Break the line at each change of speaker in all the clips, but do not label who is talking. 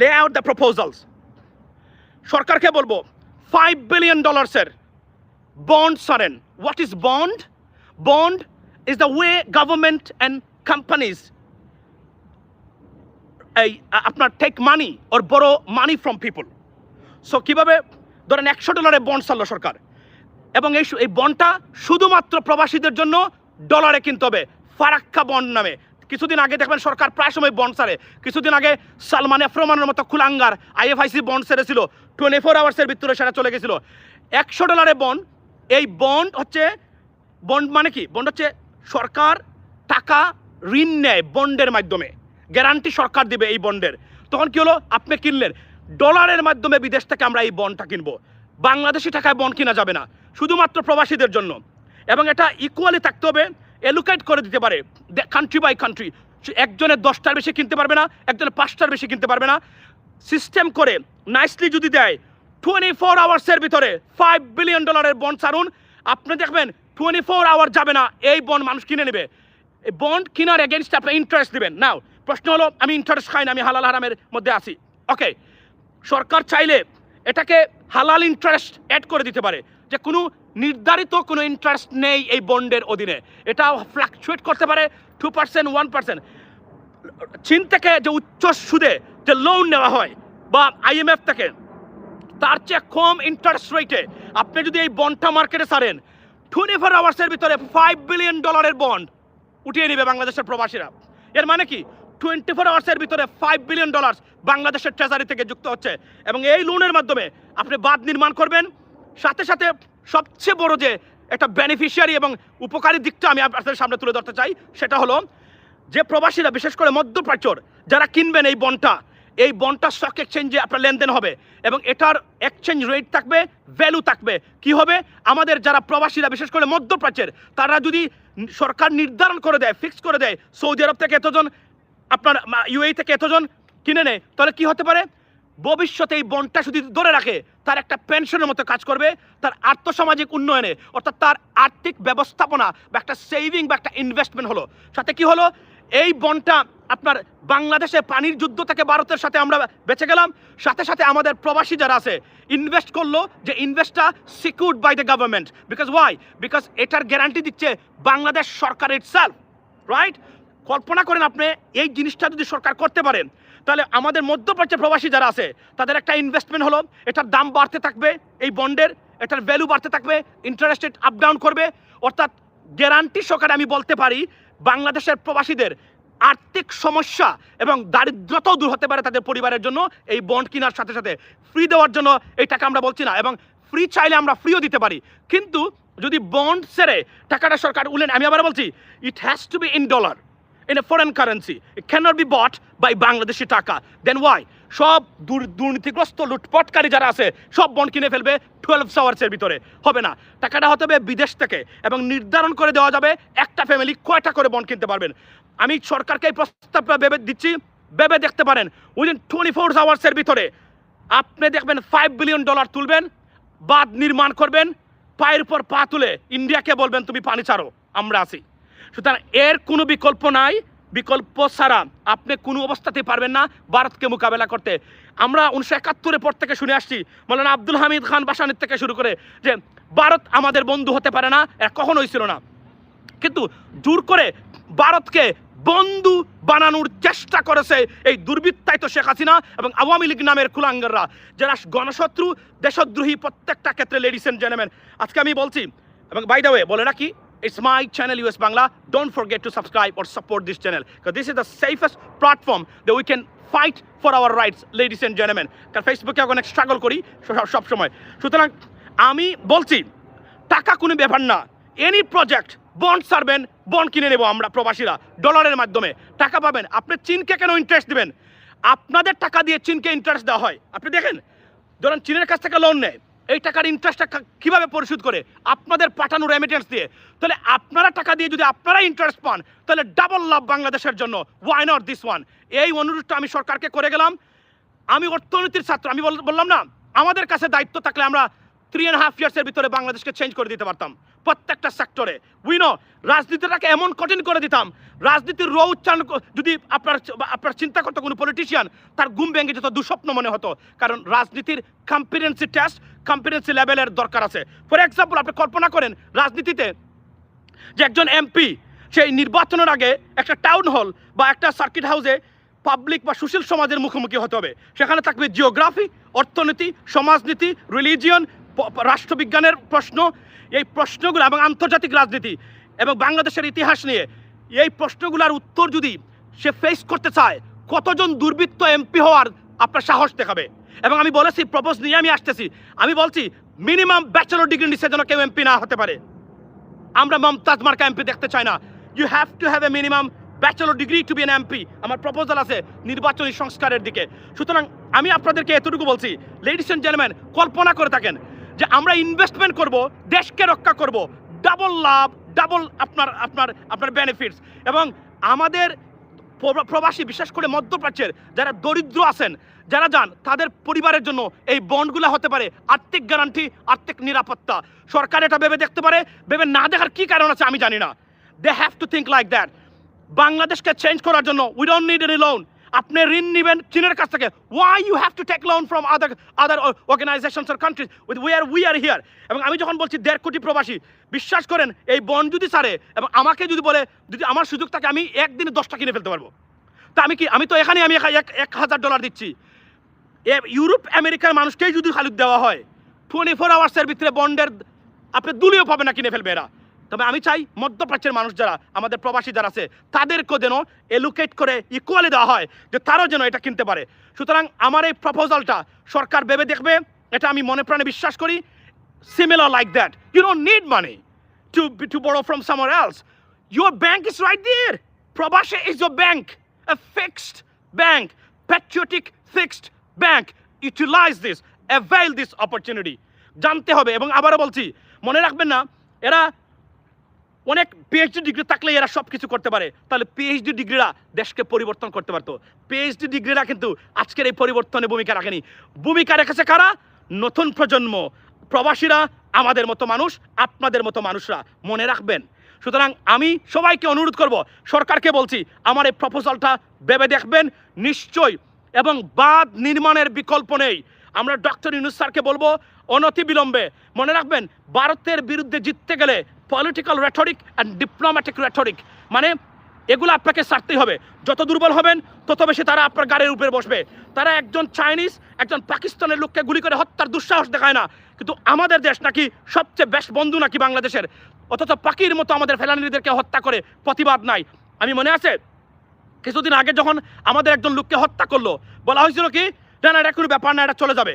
lay out the proposals. সরকারকে বলবো $5 billion bond ছাড়েন। What is bond? Bond is the way government and companies আপনার take money or borrow money from people. So কিভাবে ধরেন $100 bond ছাড়লো সরকার, এবং এই বন্ডটা শুধুমাত্র প্রবাসীদের জন্য ডলারে কিনতে হবে, ফারাক্কা বন্ড নামে। কিছুদিন আগে দেখবেন সরকার প্রায় সময় বন্ড ছাড়ে। কিছুদিন আগে সালমান এফরমানের মতো কুলাঙ্গার IFIC বন্ড ছেড়েছিল, 24 আওয়ার্সের ভিতরে সেটা চলে গেছিল। $100 বন্ড। এই বন্ড হচ্ছে, বন্ড মানে কি? বন্ড হচ্ছে সরকার টাকা ঋণ নেয় বন্ডের মাধ্যমে, গ্যারান্টি সরকার দিবে এই বন্ডের। তখন কি হলো, আপনি কিনলেন ডলারের মাধ্যমে, বিদেশ থেকে আমরা এই বন্ডটা কিনবো। বাংলাদেশি টাকায় বন্ড কিনা যাবে না, শুধুমাত্র প্রবাসীদের জন্য। এবং এটা ইকুয়ালি থাকতে হবে, এলোকেট করে দিতে পারে কান্ট্রি বাই কান্ট্রি। একজনের 10টার বেশি কিনতে পারবে না, একজনের 5টার বেশি কিনতে পারবে না। সিস্টেম করে নাইসলি যদি দেয় 24 আওয়ার্সের ভিতরে $5 billion বন্ড ছাড়ুন, আপনি দেখবেন 24 আওয়ার যাবে না, এই বন্ড মানুষ কিনে নেবে। এই বন্ড কেনার এগেনস্টে আপনি ইন্টারেস্ট দেবেন। নাও প্রশ্ন হলো, আমি ইন্টারেস্ট খাই না, আমি হালাল হারামের মধ্যে আছি। ওকে, সরকার চাইলে এটাকে হালাল ইন্টারেস্ট অ্যাড করে দিতে পারে, যে কোনো নির্ধারিত কোনো ইন্টারেস্ট নেই এই বন্ডের অধীনে। এটা ফ্লাকচুয়েট করতে পারে 2%, 1%। চীন থেকে যে উচ্চ সুদে যে লোন নেওয়া হয় বা IMF থেকে, তার চেয়ে কম ইন্টারেস্ট রেটে আপনি যদি এই বন্ডটা মার্কেটে ছাড়েন, 24 আওয়ার্সের ভিতরে $5 billion বন্ড উঠিয়ে নেবে বাংলাদেশের প্রবাসীরা। এর মানে কি, 24 আওয়ার্সের ভিতরে $5 billion বাংলাদেশের ট্রেজারি থেকে যুক্ত হচ্ছে। এবং এই লোনের মাধ্যমে আপনি বাঁধ নির্মাণ করবেন। সাথে সাথে সবচেয়ে বড় যে একটা বেনিফিশিয়ারি এবং উপকারী দিকটা আমি আপনাদের সামনে তুলে ধরতে চাই, সেটা হলো যে প্রবাসীরা, বিশেষ করে মধ্যপ্রাচ্যর যারা কিনবেন এই বন্ডটা স্টক এক্সচেঞ্জে আপনার লেনদেন হবে, এবং এটার এক্সচেঞ্জ রেট থাকবে, ভ্যালু থাকবে। কি হবে, আমাদের যারা প্রবাসীরা বিশেষ করে মধ্যপ্রাচ্যের, তারা যদি সরকার নির্ধারণ করে দেয়, ফিক্স করে দেয়, সৌদি আরব থেকে এতজন, আপনার UAE থেকে এতজন কিনে নেয়, তাহলে কি হতে পারে, ভবিষ্যতে এই বন্ডটা যদি ধরে রাখে, তার একটা পেনশনের মতো কাজ করবে, তার আর্থসামাজিক উন্নয়নে, অর্থাৎ তার আর্থিক ব্যবস্থাপনা বা একটা সেভিং বা একটা ইনভেস্টমেন্ট হলো। সাথে কি হলো, এই বন্ডটা আপনার বাংলাদেশে পানির যুদ্ধ থেকে ভারতের সাথে আমরা বেঁচে গেলাম। সাথে সাথে আমাদের প্রবাসী যারা আছে ইনভেস্ট করলো, যে ইনভেস্টটা secured by the government. Because why? Because এটার গ্যারান্টি দিচ্ছে বাংলাদেশ সরকার ইটসেলফ, রাইট? কল্পনা করেন আপনি এই জিনিসটা যদি সরকার করতে পারেন, তাহলে আমাদের মধ্যপ্রাচ্যের প্রবাসী যারা আছে তাদের একটা ইনভেস্টমেন্ট হলো, এটার দাম বাড়তে থাকবে, এই বন্ডের এটার ভ্যালু বাড়তে থাকবে, ইন্টারেস্ট রেট আপ ডাউন করবে। অর্থাৎ গ্যারান্টি সহকারে আমি বলতে পারি, বাংলাদেশের প্রবাসীদের আর্থিক সমস্যা এবং দারিদ্রতাও দূর হতে পারে তাদের পরিবারের জন্য। এই বন্ড কেনার সাথে সাথে ফ্রি দেওয়ার জন্য এই টাকা আমরা বলছি না, এবং ফ্রি চাইলে আমরা ফ্রিও দিতে পারি। কিন্তু যদি বন্ড ছেড়ে টাকাটা সরকার উলেন, আমি আবার বলছি, it has to be in dollar, in a foreign currency. It cannot be bought by Bangladeshi টাকা. Then why? সব দুর্নীতিগ্রস্ত লুটপাটকারী যারা আছে সব বন্ড কিনে ফেলবে 12 আওয়ার্সের ভিতরে। হবে না, টাকাটা হতে হবে বিদেশ থেকে, এবং নির্ধারণ করে দেওয়া যাবে একটা ফ্যামিলি কয়টা করে বন্ড কিনতে পারবেন। আমি সরকারকে এই প্রস্তাবটা ভেবে দিচ্ছি, ভেবে দেখতে পারেন। উইদিন 24 আওয়ার্সের ভিতরে আপনি দেখবেন $5 billion তুলবেন, বাঁধ নির্মাণ করবেন, পায়ের উপর পা তুলে ইন্ডিয়াকে বলবেন তুমি পানি ছাড়ো, আমরা আছি। সুতরাং এর কোনো বিকল্প নাই। বিকল্প ছাড়া আপনি কোনো অবস্থাতেই পারবেন না ভারতকে মোকাবেলা করতে। আমরা 1971 পর থেকে শুনে আসছি, মাওলানা আব্দুল হামিদ খান বাসানির থেকে শুরু করে, যে ভারত আমাদের বন্ধু হতে পারে না, এর কখনোই ছিল না। কিন্তু জোর করে ভারতকে বন্ধু বানানোর চেষ্টা করেছে এই দুর্বৃত্তায়িত শেখ হাসিনা এবং আওয়ামী লীগ নামের কুলাঙ্গাররা, যারা গণশত্রু, দেশদ্রোহী প্রত্যেকটা ক্ষেত্রে। লেডিস এন্ড জেন্টলম্যান, আজকে আমি বলছি, এবং বাই দ্য ওয়ে বলে রাখি, it's my channel US Bangla. Don't forget to subscribe or support this channel, because this is the safest platform that we can fight for our rights, ladies and gentlemen. কারণ ফেসবুকে অনেক struggle করি সব সময়। সুতরাং আমি বলছি, টাকা কোনো ব্যাপার না। এনি প্রজেক্ট বন্ড ছাড়বেন, বন্ড কিনে নেব আমরা প্রবাসীরা ডলারের মাধ্যমে, টাকা পাবেন। আপনি চীনকে কেন ইন্টারেস্ট দিবেন? আপনাদের টাকা দিয়ে চীনকে ইন্টারেস্ট দেওয়া হয়। আপনি দেখেন, ধরেন চীনের কাছ থেকে লোন নেয়, এই টাকার ইন্টারেস্টটা কীভাবে পরিশোধ করে? আপনাদের পাঠানো রেমিটেন্স দিয়ে। তাহলে আপনারা টাকা দিয়ে যদি আপনারা ইন্টারেস্ট পান, তাহলে ডাবল লাভ বাংলাদেশের জন্য। Why not this one? এই অনুরোধটা আমি সরকারকে করে গেলাম। আমি অর্থনীতির ছাত্র, আমি বললাম না, আমাদের কাছে দায়িত্ব থাকলে আমরা 3.5 ইয়ার্সের ভিতরে বাংলাদেশকে চেঞ্জ করে দিতে পারতাম। প্রত্যেকটা সেক্টরে। উই নো রাজনীতিটাকে এমন কঠিন করে দিতাম, রাজনীতির রো উচ্চারণ যদি আপনার চিন্তা করতো কোনো পলিটিশিয়ান, তার ঘুম ভেঙে যেত, দুঃস্বপ্ন মনে হতো। কারণ রাজনীতির কম্পিটেন্সি টেস্ট, কম্পিটেন্সি লেভেলের দরকার আছে। ফর এক্সাম্পল, আপনি কল্পনা করেন রাজনীতিতে যে একজন এমপি সেই নির্বাচনের আগে একটা টাউন হল বা একটা সার্কিট হাউসে পাবলিক বা সুশীল সমাজের মুখোমুখি হতে হবে। সেখানে থাকবে জিওগ্রাফি, অর্থনীতি, সমাজনীতি, রিলিজিয়ন, রাষ্ট্রবিজ্ঞানের প্রশ্ন, এই প্রশ্নগুলো এবং আন্তর্জাতিক রাজনীতি এবং বাংলাদেশের ইতিহাস নিয়ে এই প্রশ্নগুলোর উত্তর যদি সে ফেস করতে চায়, কতজন দুর্বৃত্ত এমপি হওয়ার আপনার সাহস দেখাবে। এবং আমি বলেছি, প্রপোজ নিয়ে আমি আসতেছি, আমি বলছি মিনিমাম ব্যাচেলর ডিগ্রি নিচ্ছে যেন কেউ এমপি না হতে পারে। আমরা মমতাজ মার্কা এমপি দেখতে চাই না। You have to have a minimum bachelor degree to be an MP. আমার প্রপোজাল আছে নির্বাচনী সংস্কারের দিকে। সুতরাং আমি আপনাদেরকে এতটুকু বলছি, লেডিস এন্ড জেন্টলম্যান, কল্পনা করে থাকেন যে আমরা ইনভেস্টমেন্ট করব, দেশকে রক্ষা করব, ডাবল লাভ, ডাবল আপনার বেনিফিটস। এবং আমাদের প্রবাসী, বিশেষ করে মধ্যপ্রাচ্যের যারা দরিদ্র আছেন, যারা যান, তাদের পরিবারের জন্য এই বন্ডগুলো হতে পারে আর্থিক গ্যারান্টি, আর্থিক নিরাপত্তা। সরকার এটা ভেবে দেখতে পারে, ভেবে না দেখার কি কারণ আছে আমি জানি না। They have to think like that. বাংলাদেশকে চেঞ্জ করার জন্য we don't need any loan. আপনি ঋণ নেবেন চীনের কাছ থেকে, why you have to take loan from other organisations or countries we are here. এবং আমি যখন বলছি 1.5 কোটি প্রবাসী, বিশ্বাস করেন এই বন্ড যদি ছাড়ে এবং আমাকে যদি বলে, যদি আমার সুযোগ থাকে, আমি একদিনে 10টা কিনে ফেলতে পারবো। তা আমি তো এখানে আমি $1,000 দিচ্ছি। ইউরোপ আমেরিকার মানুষকেই যদি খালি দেওয়া হয় 24 আওয়ার্সের ভিতরে বন্ডের আপনি দুলিও পাবে না, কিনে ফেলবে এরা। তবে আমি চাই মধ্যপ্রাচ্যের মানুষ যারা আমাদের প্রবাসী যারা আছে, তাদেরকে যেন এলোকেট করে ইকুয়ালি দেওয়া হয়, যে তারাও যেন এটা কিনতে পারে। সুতরাং আমার এই প্রপোজালটা সরকার ভেবে দেখবে, এটা আমি মনে প্রাণে বিশ্বাস করি। Similar like that, you don't need money to borrow from somewhere else. Your bank is right there. Prabasha is your bank, a fixed bank, patriotic fixed bank. Utilize this, avail this opportunity. জানতে হবে। এবং আবারও বলছি, মনে রাখবেন না, এরা অনেক পিএইচডি ডিগ্রি থাকলে এরা সব কিছু করতে পারে। তাহলে পিএইচডি ডিগ্রিরা দেশকে পরিবর্তন করতে পারতো। পিএইচডি ডিগ্রিরা কিন্তু আজকের এই পরিবর্তনে ভূমিকা রাখেনি। ভূমিকা রেখেছে কারা? নতুন প্রজন্ম, প্রবাসীরা, আমাদের মতো মানুষ, আপনাদের মতো মানুষরা। মনে রাখবেন। সুতরাং আমি সবাইকে অনুরোধ করব, সরকারকে বলছি, আমার এই প্রপোজালটা ভেবে দেখবেন নিশ্চয়ই। এবং বাঁধ নির্মাণের বিকল্প নেই। আমরা ডক্টর ইউনূস স্যারকে বলবো অনতি বিলম্বে। মনে রাখবেন, ভারতের বিরুদ্ধে জিততে গেলে political rhetoric and diplomatic rhetoric, মানে এগুলো আপনাকে ছাড়তেই হবে। যত দুর্বল হবেন তত বেশি তারা আপনার গাড়ির উপরে বসবে। তারা একজন চাইনিজ, একজন পাকিস্তানের লোককে গুলি করে হত্যার দুঃসাহস দেখায় না, কিন্তু আমাদের দেশ নাকি সবচেয়ে বেস্ট বন্ধু নাকি বাংলাদেশের, অথচ পাখির মতো আমাদের ফেলানিদেরকে হত্যা করে প্রতিবাদ নাই। আমি মনে আছে কিছুদিন আগে যখন আমাদের একজন লোককে হত্যা করলো, বলা হয়েছিল কি, না না এটা কোনো ব্যাপার না, এটা চলে যাবে।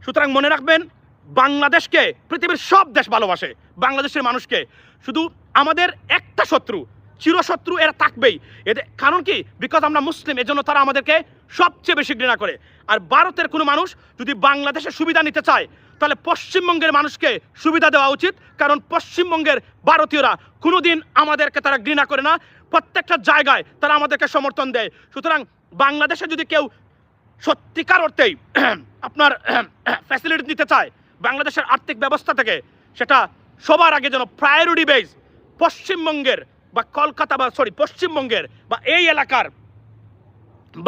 সুতরাং মনে রাখবেন, বাংলাদেশকে পৃথিবীর সব দেশ ভালোবাসে, বাংলাদেশের মানুষকে। শুধু আমাদের একটা শত্রু, চিরশত্রু এরা থাকবেই। এদের কারণ কি? বিকজ আমরা মুসলিম, এজন্য তারা আমাদেরকে সবচেয়ে বেশি ঘৃণা করে। আর ভারতের কোনো মানুষ যদি বাংলাদেশের সুবিধা নিতে চায়, তাহলে পশ্চিমবঙ্গের মানুষকে সুবিধা দেওয়া উচিত। কারণ পশ্চিমবঙ্গের ভারতীয়রা কোনোদিন আমাদেরকে তারা ঘৃণা করে না, প্রত্যেকটা জায়গায় তারা আমাদেরকে সমর্থন দেয়। সুতরাং বাংলাদেশে যদি কেউ সত্যিকার অর্থেই আপনার ফ্যাসিলিটি নিতে চায় বাংলাদেশের আর্থিক ব্যবস্থা থেকে, সেটা সবার আগে যেন প্রায়োরিটি বেস পশ্চিমবঙ্গের বা কলকাতা বা পশ্চিমবঙ্গের বা এই এলাকার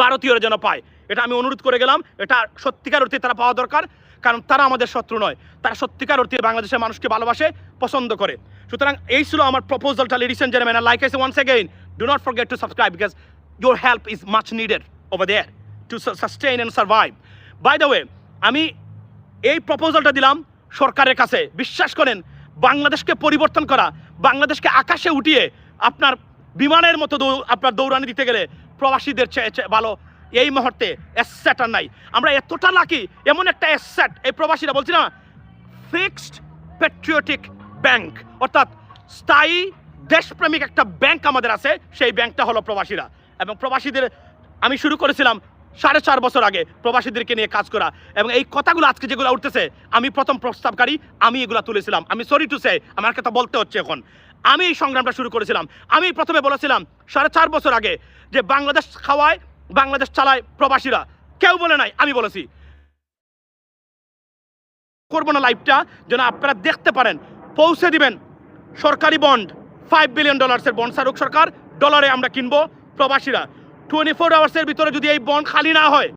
ভারতীয়রা যেন পায়। এটা আমি অনুরোধ করে গেলাম। এটা সত্যিকার অর্থে তারা পাওয়া দরকার, কারণ তারা আমাদের শত্রু নয়, তারা সত্যিকার অর্থে বাংলাদেশের মানুষকে ভালোবাসে, পছন্দ করে। সুতরাং এই ছিল আমার প্রপোজালটা, ladies and gentleman. Like I say once again, do not forget to subscribe because your help is much needed over there to sustain and survive. By the way, আমি এই প্রপোজালটা দিলাম সরকারের কাছে। বিশ্বাস করেন, বাংলাদেশকে পরিবর্তন করা, বাংলাদেশকে আকাশে উঠিয়ে আপনার বিমানের মতো আপনার দৌড়ানি দিতে গেলে প্রবাসীদের চেয়ে ভালো এই মুহূর্তে অ্যাসেট আর নাই। আমরা এতটা লাকি, এমন একটা অ্যাসেট এই প্রবাসীরা, বলছি না, ফিক্সড প্যাট্রিয়টিক ব্যাংক, অর্থাৎ স্থায়ী দেশপ্রেমিক একটা ব্যাংক আমাদের আছে। সেই ব্যাংকটা হলো প্রবাসীরা। এবং প্রবাসীদের আমি শুরু করেছিলাম 4.5 বছর আগে প্রবাসীদেরকে নিয়ে কাজ করা। এবং এই কথাগুলো আজকে যেগুলো উঠতেছে, আমি প্রথম প্রস্তাবকারী, আমি এগুলো তুলেছিলাম। আমি সরি টু সে, আমার কথা বলতে হচ্ছে এখন। আমি এই সংগ্রামটা শুরু করেছিলাম। আমি প্রথমে বলেছিলাম 4.5 বছর আগে যে বাংলাদেশ খাওয়ায়, বাংলাদেশ চালায় প্রবাসীরা। কেউ বলে নাই, আমি বলেছি। করবো না লাইভটা যেন আপনারা দেখতে পারেন, পৌঁছে দিবেন সরকারি বন্ড $5 বিলিয়ন বন্ড ছাড়ুক সরকার, ডলারে আমরা কিনবো প্রবাসীরা। 24 আওয়ার্সের ভিতরে যদি এই বন্ড খালি না হয়